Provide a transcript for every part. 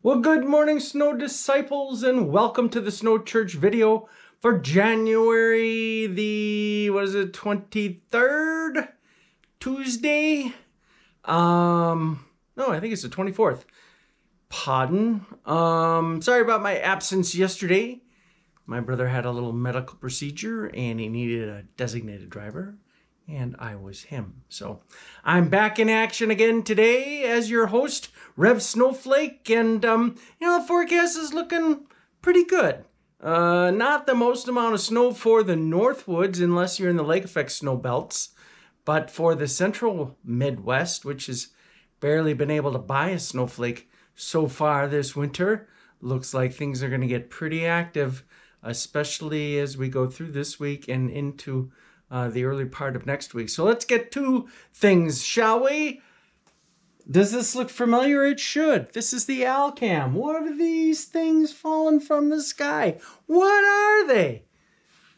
Well, good morning, Snow Disciples, and welcome to the Snow Church video for January the, 23rd? Tuesday? No, I think it's the 24th. Pardon. Sorry about my absence yesterday. My brother had a little medical procedure and he needed a designated driver, and I was him. So I'm back in action again today as your host, Rev Snowflake, and the forecast is looking pretty good. Not the most amount of snow for the Northwoods unless you're in the lake effect snow belts, but for the central Midwest, which has barely been able to buy a snowflake so far this winter, looks like things are going to get pretty active, especially as we go through this week and into the early part of next week. So let's get to things, shall we? Does this look familiar? It should. This is the Alcam. What are these things falling from the sky? What are they?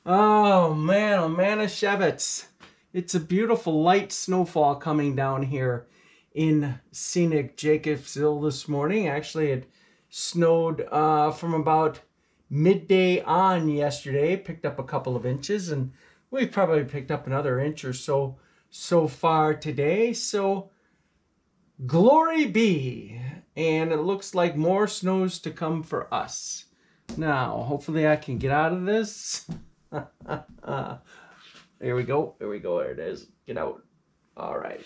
Oh, Manischewitz. It's a beautiful light snowfall coming down here in scenic Jacobsville this morning. Actually, it snowed from about midday on yesterday, picked up a couple of inches, and we've probably picked up another inch or so far today. So glory be. And it looks like more snows to come for us. Now, hopefully I can get out of this. Here we go. There it is. Get out. All right.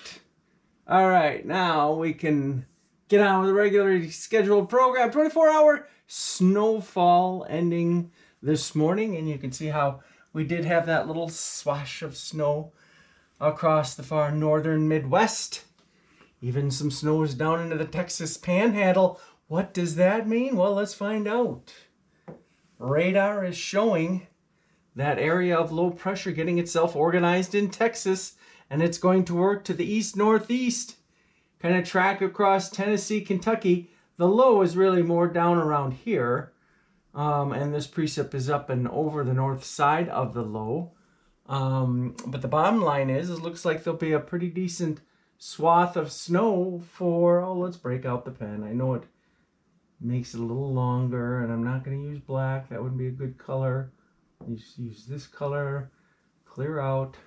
Now we can get on with the regularly scheduled program. 24-hour snowfall ending this morning. And you can see how we did have that little swash of snow across the far northern Midwest. Even some snow is down into the Texas Panhandle. What does that mean? Well, let's find out. Radar is showing that area of low pressure getting itself organized in Texas, and it's going to work to the east-northeast, kind of track across Tennessee, Kentucky. The low is really more down around here, and this precip is up and over the north side of the low. But the bottom line is, it looks like there'll be a pretty decent swath of snow for, let's break out the pen. I know it makes it a little longer, and I'm not going to use black. That wouldn't be a good color. Use this color, clear out.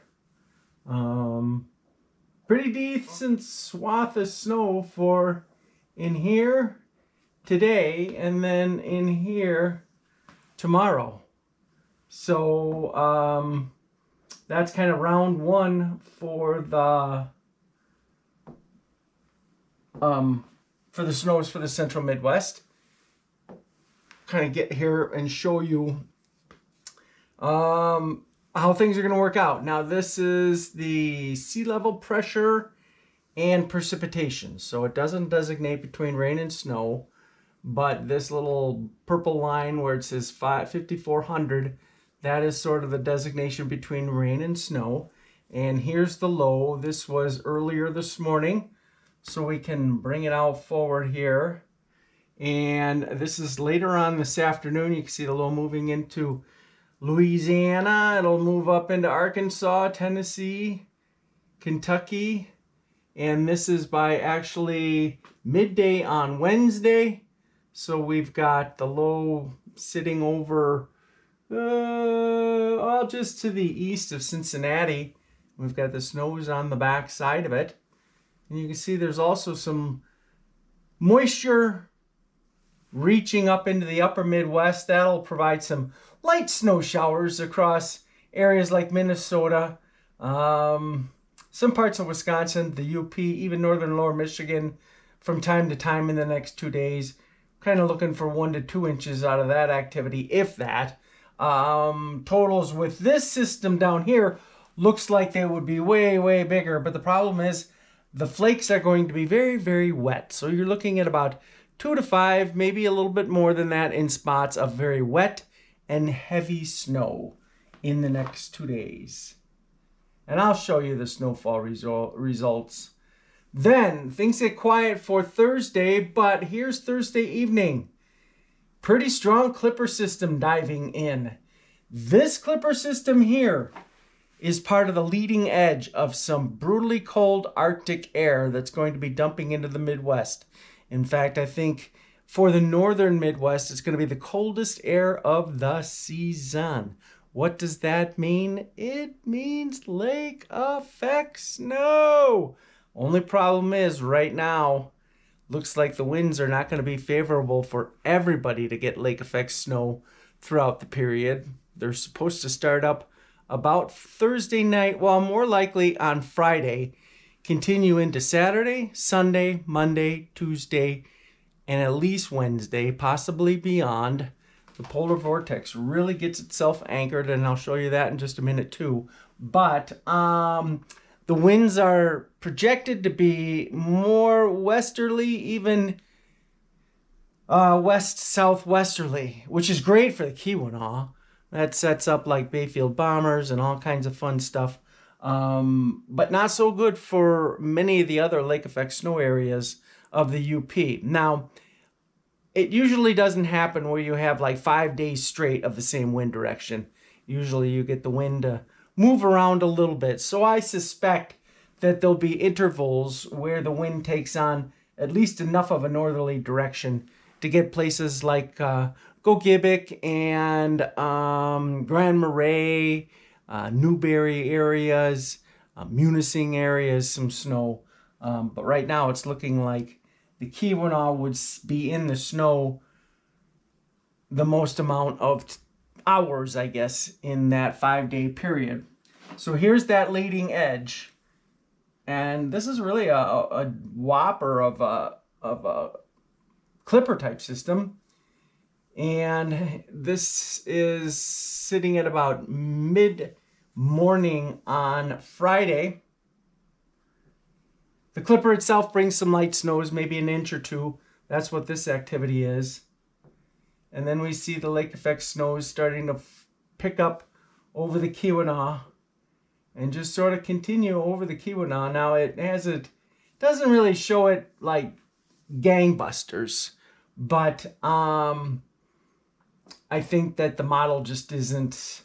Pretty decent swath of snow for in here today, and then in here tomorrow. So that's kind of round one for the snows for the central Midwest. Kind of get here and show you how things are going to work out. Now, this is the sea level pressure and precipitation. So it doesn't designate between rain and snow, but this little purple line where it says 5,400, that is sort of the designation between rain and snow. And here's the low. This was earlier this morning, so we can bring it out forward here. And this is later on this afternoon. You can see the low moving into Louisiana. It'll move up into Arkansas, Tennessee, Kentucky. And this is by actually midday on Wednesday. So we've got the low sitting over, just to the east of Cincinnati. We've got the snows on the back side of it. And you can see there's also some moisture reaching up into the upper Midwest. That'll provide some light snow showers across areas like Minnesota, some parts of Wisconsin, the UP, even northern lower Michigan from time to time in the next 2 days. Kind of looking for 1 to 2 inches out of that activity, if that. Totals with this system down here looks like they would be way, way bigger. But the problem is the flakes are going to be very, very wet. So you're looking at about 2 to 5, maybe a little bit more than that in spots of very wet and heavy snow in the next 2 days. And I'll show you the snowfall results. Then things get quiet for Thursday, but here's Thursday evening. Pretty strong clipper system diving in. This clipper system here is part of the leading edge of some brutally cold Arctic air that's going to be dumping into the Midwest. In fact, I think For the northern Midwest, it's going to be the coldest air of the season. What does that mean? It means lake effect snow. Only problem is right now, looks like the winds are not going to be favorable for everybody to get lake effect snow throughout the period. They're supposed to start up about Thursday night, well, more likely on Friday, continue into Saturday, Sunday, Monday, Tuesday, and at least Wednesday, possibly beyond. The polar vortex really gets itself anchored, and I'll show you that in just a minute too. But the winds are projected to be more westerly, even west-southwesterly, which is great for the Keweenaw. That sets up like Bayfield bombers and all kinds of fun stuff. But not so good for many of the other lake effect snow areas of the UP. Now, it usually doesn't happen where you have like 5 days straight of the same wind direction. Usually you get the wind to move around a little bit. So I suspect that there'll be intervals where the wind takes on at least enough of a northerly direction to get places like Gogebic and Grand Marais, Newberry areas, Munising areas, some snow. But right now it's looking like the Keweenaw would be in the snow the most amount of hours, I guess, in that 5-day period. So here's that leading edge. And this is really a whopper of a clipper type system. And this is sitting at about mid-morning on Friday. The clipper itself brings some light snows, maybe an inch or two. That's what this activity is. And then we see the lake effect snows starting to pick up over the Keweenaw and just sort of continue over the Keweenaw. Now it doesn't really show it like gangbusters, but I think that the model just isn't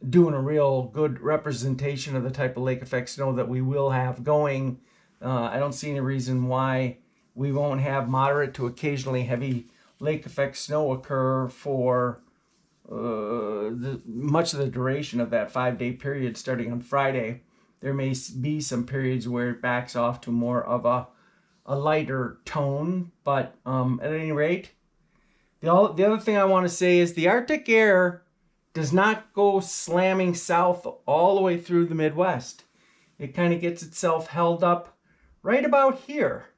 doing a real good representation of the type of lake effect snow that we will have going. I don't see any reason why we won't have moderate to occasionally heavy lake effect snow occur for much of the duration of that 5-day period starting on Friday. There may be some periods where it backs off to more of a lighter tone, but at any rate, the other thing I want to say is the Arctic air does not go slamming south all the way through the Midwest. It kind of gets itself held up right about here.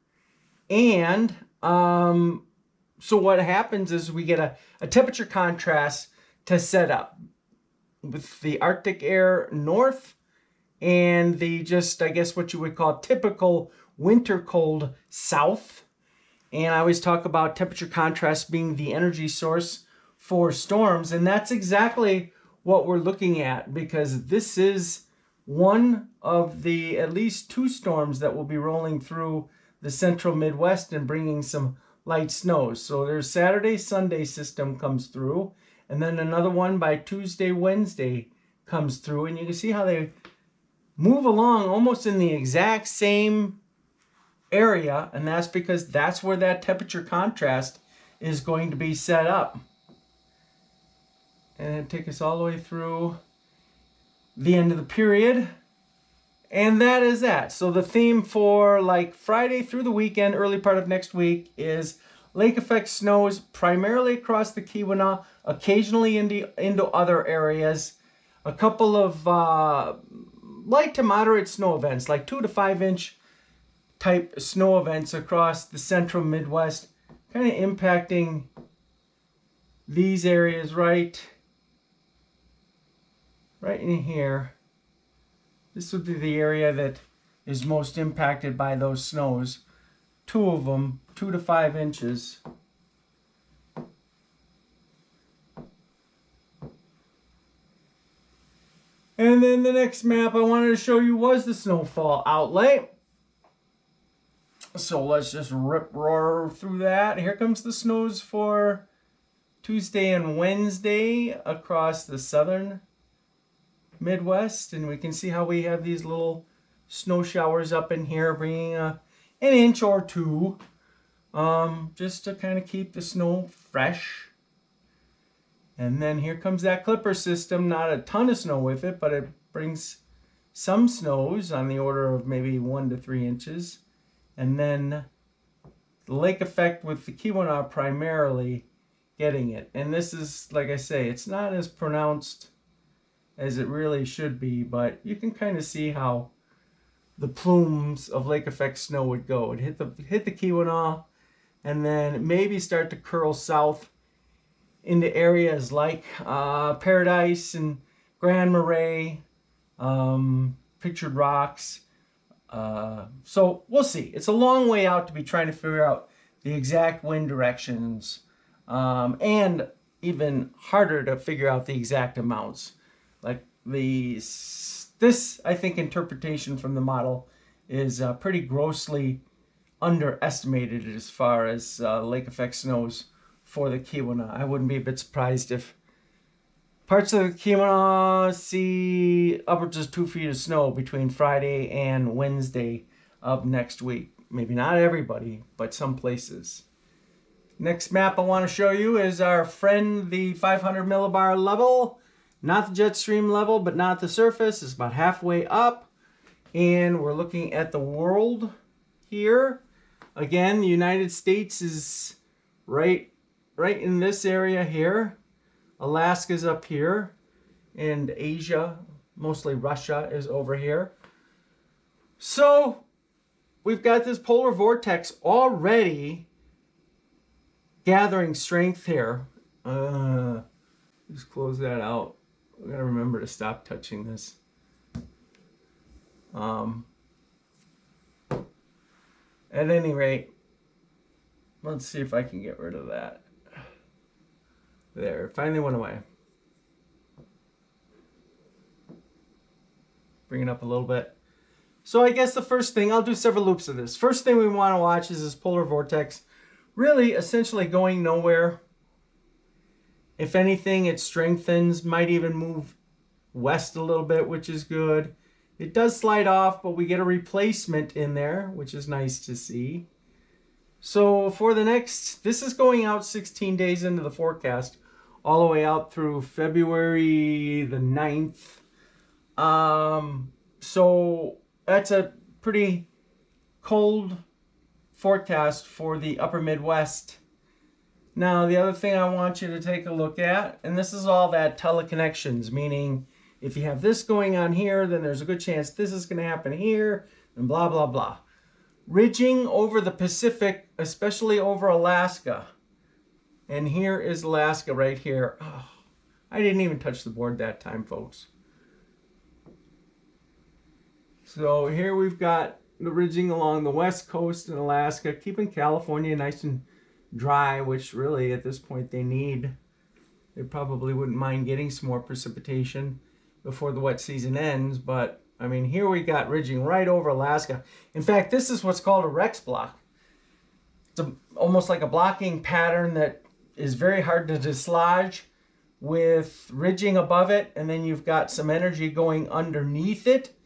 And so what happens is we get a temperature contrast to set up with the Arctic air north and the just, I guess, what you would call typical winter cold south. And I always talk about temperature contrast being the energy source for storms, and that's exactly what we're looking at, because this is one of the at least 2 storms that will be rolling through the central Midwest and bringing some light snows. So there's Saturday, Sunday system comes through, and then another one by Tuesday, Wednesday comes through, and you can see how they move along almost in the exact same area, and that's because that's where that temperature contrast is going to be set up. And take us all the way through the end of the period. And that is that. So the theme for like Friday through the weekend, early part of next week, is lake effect snows primarily across the Keweenaw, occasionally into other areas. A couple of light to moderate snow events, like 2 to 5 inch type snow events across the central Midwest, kind of impacting these areas right in here. This would be the area that is most impacted by those snows. 2 of them, 2 to 5 inches. And then the next map I wanted to show you was the snowfall outlay. So let's just rip-roar through that. Here comes the snows for Tuesday and Wednesday across the southern Midwest. And we can see how we have these little snow showers up in here, bringing an inch or 2 just to kind of keep the snow fresh. And then here comes that clipper system. Not a ton of snow with it, but it brings some snows on the order of maybe 1 to 3 inches. And then the lake effect with the Keweenaw primarily getting it. And this is, like I say, it's not as pronounced as it really should be, but you can kind of see how the plumes of lake effect snow would go. It hit the Keweenaw, and then maybe start to curl south into areas like Paradise and Grand Marais, Pictured Rocks. So we'll see. It's a long way out to be trying to figure out the exact wind directions, and even harder to figure out the exact amounts. Like this, I think, interpretation from the model is pretty grossly underestimated as far as lake effect snows for the Keweenaw. I wouldn't be a bit surprised if parts of the Keweenaw see upwards of 2 feet of snow between Friday and Wednesday of next week. Maybe not everybody, but some places. Next map I want to show you is our friend, the 500 millibar level. Not the jet stream level, but not the surface. It's about halfway up. And we're looking at the world here. Again, the United States is right in this area here. Alaska's up here. And Asia, mostly Russia, is over here. So we've got this polar vortex already gathering strength here. Just close that out. We gotta remember to stop touching this. At any rate, let's see if I can get rid of that. There, it finally went away. Bring it up a little bit. So I guess the first thing, I'll do several loops of this. First thing we want to watch is this polar vortex really essentially going nowhere. If anything, it strengthens, might even move west a little bit, which is good. It does slide off, but we get a replacement in there, which is nice to see. So for the next, this is going out 16 days into the forecast, all the way out through February the 9th. So that's a pretty cold forecast for the upper Midwest. Now, the other thing I want you to take a look at, and this is all that teleconnections, meaning if you have this going on here, then there's a good chance this is going to happen here, and blah, blah, blah. Ridging over the Pacific, especially over Alaska. And here is Alaska right here. Oh, I didn't even touch the board that time, folks. So here we've got the ridging along the west coast in Alaska, keeping California nice and dry, which really at this point they need. They probably wouldn't mind getting some more precipitation before the wet season ends, but I mean, here we got ridging right over Alaska. In fact, this is what's called a Rex block. It's almost like a blocking pattern that is very hard to dislodge, with ridging above it, and then you've got some energy going underneath it.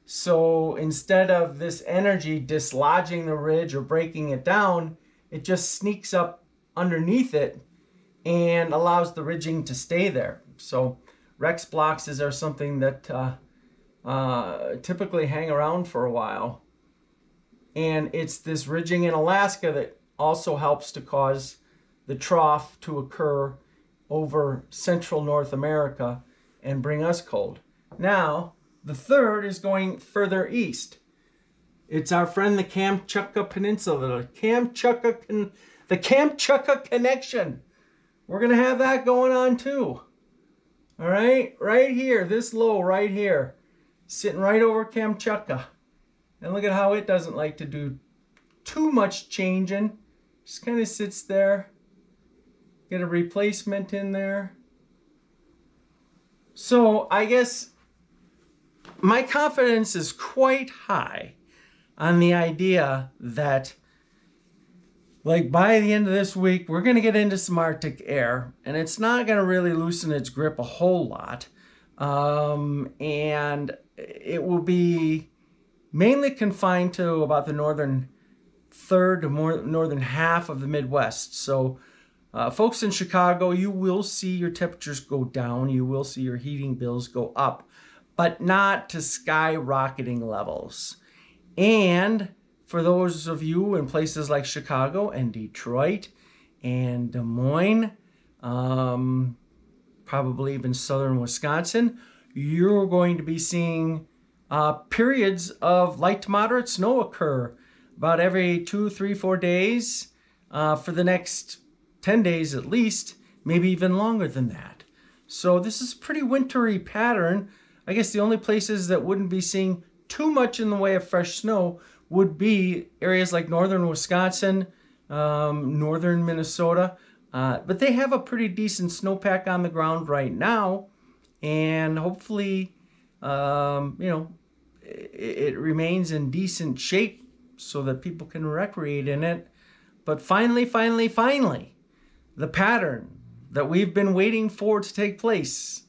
So instead of this energy dislodging the ridge or breaking it down, it just sneaks up underneath it and allows the ridging to stay there. So Rex blocks are something that typically hang around for a while. And it's this ridging in Alaska that also helps to cause the trough to occur over central North America and bring us cold. Now, the third is going further east. It's our friend the Kamchatka Peninsula, the Kamchatka Connection. We're going to have that going on too. All right, right here, this low right here, sitting right over Kamchatka. And look at how it doesn't like to do too much changing. Just kind of sits there. Get a replacement in there. So I guess my confidence is quite high on the idea that, like, by the end of this week, we're going to get into some Arctic air, and it's not going to really loosen its grip a whole lot. And it will be mainly confined to about the northern third to northern half of the Midwest. So folks in Chicago, you will see your temperatures go down. You will see your heating bills go up, but not to skyrocketing levels. And for those of you in places like Chicago and Detroit and Des Moines, probably even southern Wisconsin, you're going to be seeing periods of light to moderate snow occur about every 2, 3, 4 days for the next 10 days at least, maybe even longer than that. So this is a pretty wintry pattern. I guess the only places that wouldn't be seeing too much in the way of fresh snow would be areas like northern Wisconsin, northern Minnesota. But they have a pretty decent snowpack on the ground right now. And hopefully, it remains in decent shape so that people can recreate in it. But finally, the pattern that we've been waiting for to take place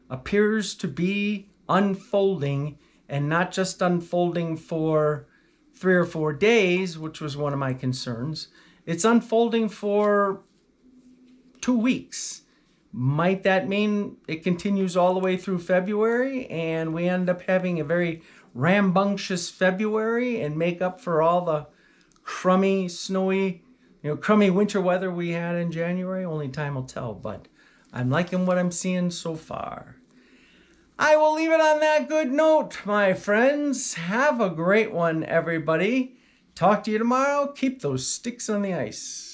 appears to be unfolding, and not just unfolding for 3 or 4 days, which was one of my concerns. It's unfolding for 2 weeks. Might that mean it continues all the way through February and we end up having a very rambunctious February and make up for all the crummy, snowy, crummy winter weather we had in January? Only time will tell, but I'm liking what I'm seeing so far. I will leave it on that good note, my friends. Have a great one, everybody. Talk to you tomorrow. Keep those sticks on the ice.